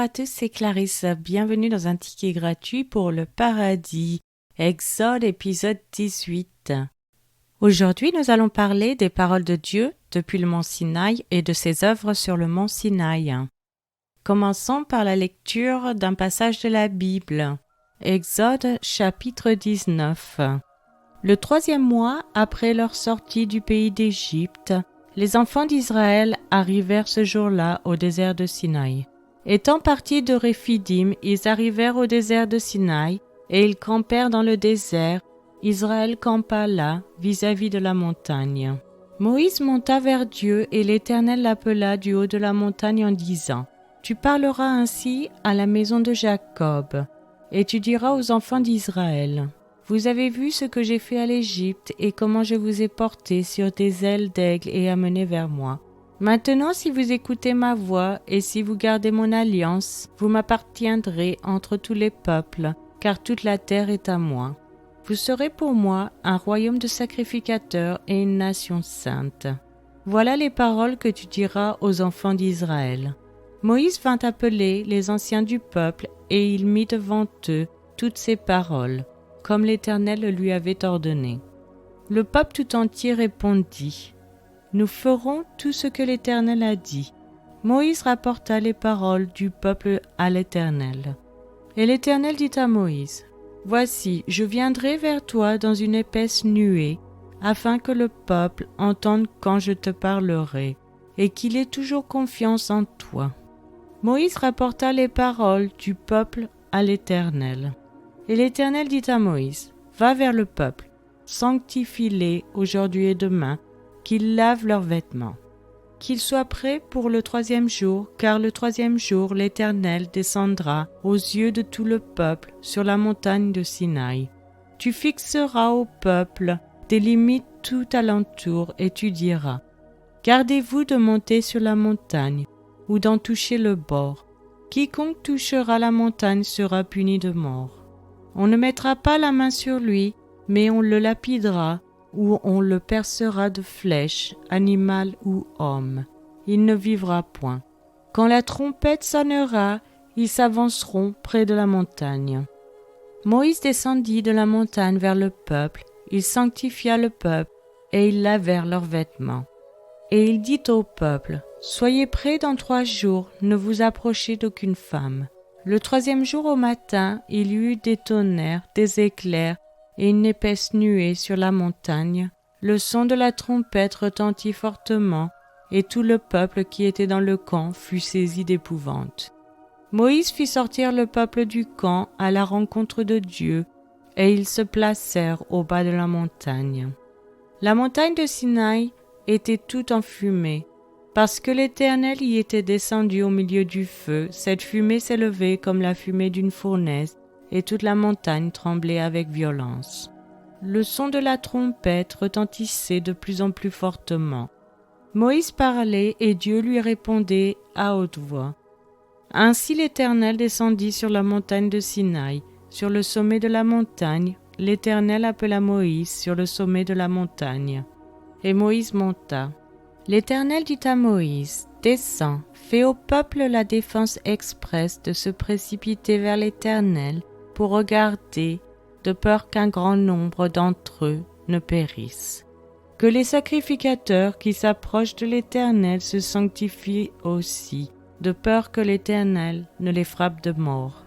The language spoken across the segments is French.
à tous, c'est Clarisse. Bienvenue dans un ticket gratuit pour le paradis. Exode épisode 18. Aujourd'hui, nous allons parler des paroles de Dieu depuis le mont Sinaï et de ses œuvres sur le mont Sinaï. Commençons par la lecture d'un passage de la Bible. Exode chapitre 19. Le 3e mois après leur sortie du pays d'Égypte, les enfants d'Israël arrivèrent ce jour-là au désert de Sinaï. Étant partis de Réphidim, ils arrivèrent au désert de Sinaï, et ils campèrent dans le désert. Israël campa là, vis-à-vis de la montagne. Moïse monta vers Dieu, et l'Éternel l'appela du haut de la montagne en disant : « Tu parleras ainsi à la maison de Jacob, et tu diras aux enfants d'Israël : Vous avez vu ce que j'ai fait à l'Égypte, et comment je vous ai porté sur des ailes d'aigle et amené vers moi. Maintenant, si vous écoutez ma voix et si vous gardez mon alliance, vous m'appartiendrez entre tous les peuples, car toute la terre est à moi. Vous serez pour moi un royaume de sacrificateurs et une nation sainte. Voilà les paroles que tu diras aux enfants d'Israël. » Moïse vint appeler les anciens du peuple, et il mit devant eux toutes ces paroles, comme l'Éternel le lui avait ordonné. Le peuple tout entier répondit : Nous ferons tout ce que l'Éternel a dit. Moïse rapporta les paroles du peuple à l'Éternel. Et l'Éternel dit à Moïse : Voici, je viendrai vers toi dans une épaisse nuée, afin que le peuple entende quand je te parlerai, et qu'il ait toujours confiance en toi. Moïse rapporta les paroles du peuple à l'Éternel. Et l'Éternel dit à Moïse : Va vers le peuple, sanctifie-les aujourd'hui et demain, qu'ils lavent leurs vêtements. Qu'ils soient prêts pour le 3e jour, car le 3e jour l'Éternel descendra aux yeux de tout le peuple sur la montagne de Sinaï. Tu fixeras au peuple des limites tout alentour, et tu diras : Gardez-vous de monter sur la montagne, ou d'en toucher le bord. Quiconque touchera la montagne sera puni de mort. On ne mettra pas la main sur lui, mais on le lapidera, ou on le percera de flèches, animal ou homme. Il ne vivra point. Quand la trompette sonnera, ils s'avanceront près de la montagne. Moïse descendit de la montagne vers le peuple, il sanctifia le peuple, et ils lavèrent leurs vêtements. Et il dit au peuple : Soyez prêts dans 3 jours, ne vous approchez d'aucune femme. Le 3e jour au matin, il y eut des tonnerres, des éclairs, et une épaisse nuée sur la montagne. Le son de la trompette retentit fortement, et tout le peuple qui était dans le camp fut saisi d'épouvante. Moïse fit sortir le peuple du camp à la rencontre de Dieu, et ils se placèrent au bas de la montagne. La montagne de Sinaï était toute enfumée. Parce que l'Éternel y était descendu au milieu du feu, cette fumée s'élevait comme la fumée d'une fournaise, et toute la montagne tremblait avec violence. Le son de la trompette retentissait de plus en plus fortement. Moïse parlait, et Dieu lui répondait à haute voix. Ainsi l'Éternel descendit sur la montagne de Sinaï. Sur le sommet de la montagne, l'Éternel appela Moïse sur le sommet de la montagne. Et Moïse monta. L'Éternel dit à Moïse : Descends, fais au peuple la défense expresse de se précipiter vers l'Éternel pour regarder, de peur qu'un grand nombre d'entre eux ne périssent. Que les sacrificateurs qui s'approchent de l'Éternel se sanctifient aussi, de peur que l'Éternel ne les frappe de mort.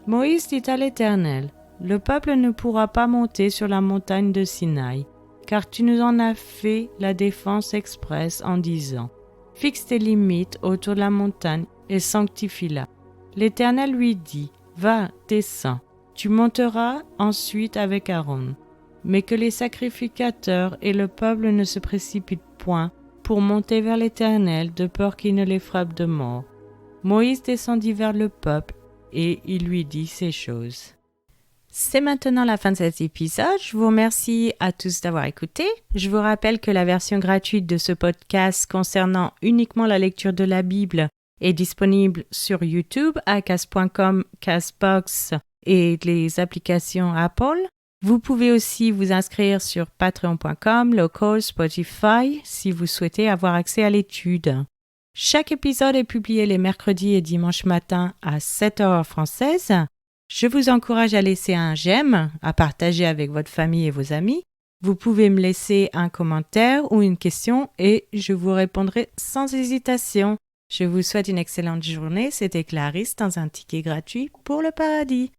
Moïse dit à l'Éternel : Le peuple ne pourra pas monter sur la montagne de Sinaï, car tu nous en as fait la défense expresse en disant : Fixe tes limites autour de la montagne et sanctifie-la. L'Éternel lui dit : Va, descends, tu monteras ensuite avec Aaron. Mais que les sacrificateurs et le peuple ne se précipitent point pour monter vers l'Éternel, de peur qu'il ne les frappe de mort. Moïse descendit vers le peuple, et il lui dit ces choses. C'est maintenant la fin de cet épisode. Je vous remercie à tous d'avoir écouté. Je vous rappelle que la version gratuite de ce podcast concernant uniquement la lecture de la Bible est disponible sur YouTube, à cast.com, Castbox et les applications Apple. Vous pouvez aussi vous inscrire sur patreon.com, Local, Spotify si vous souhaitez avoir accès à l'étude. Chaque épisode est publié les mercredis et dimanches matin à 7h française. Je vous encourage à laisser un j'aime, à partager avec votre famille et vos amis. Vous pouvez me laisser un commentaire ou une question et je vous répondrai sans hésitation. Je vous souhaite une excellente journée. C'était Clarisse dans un ticket gratuit pour le paradis.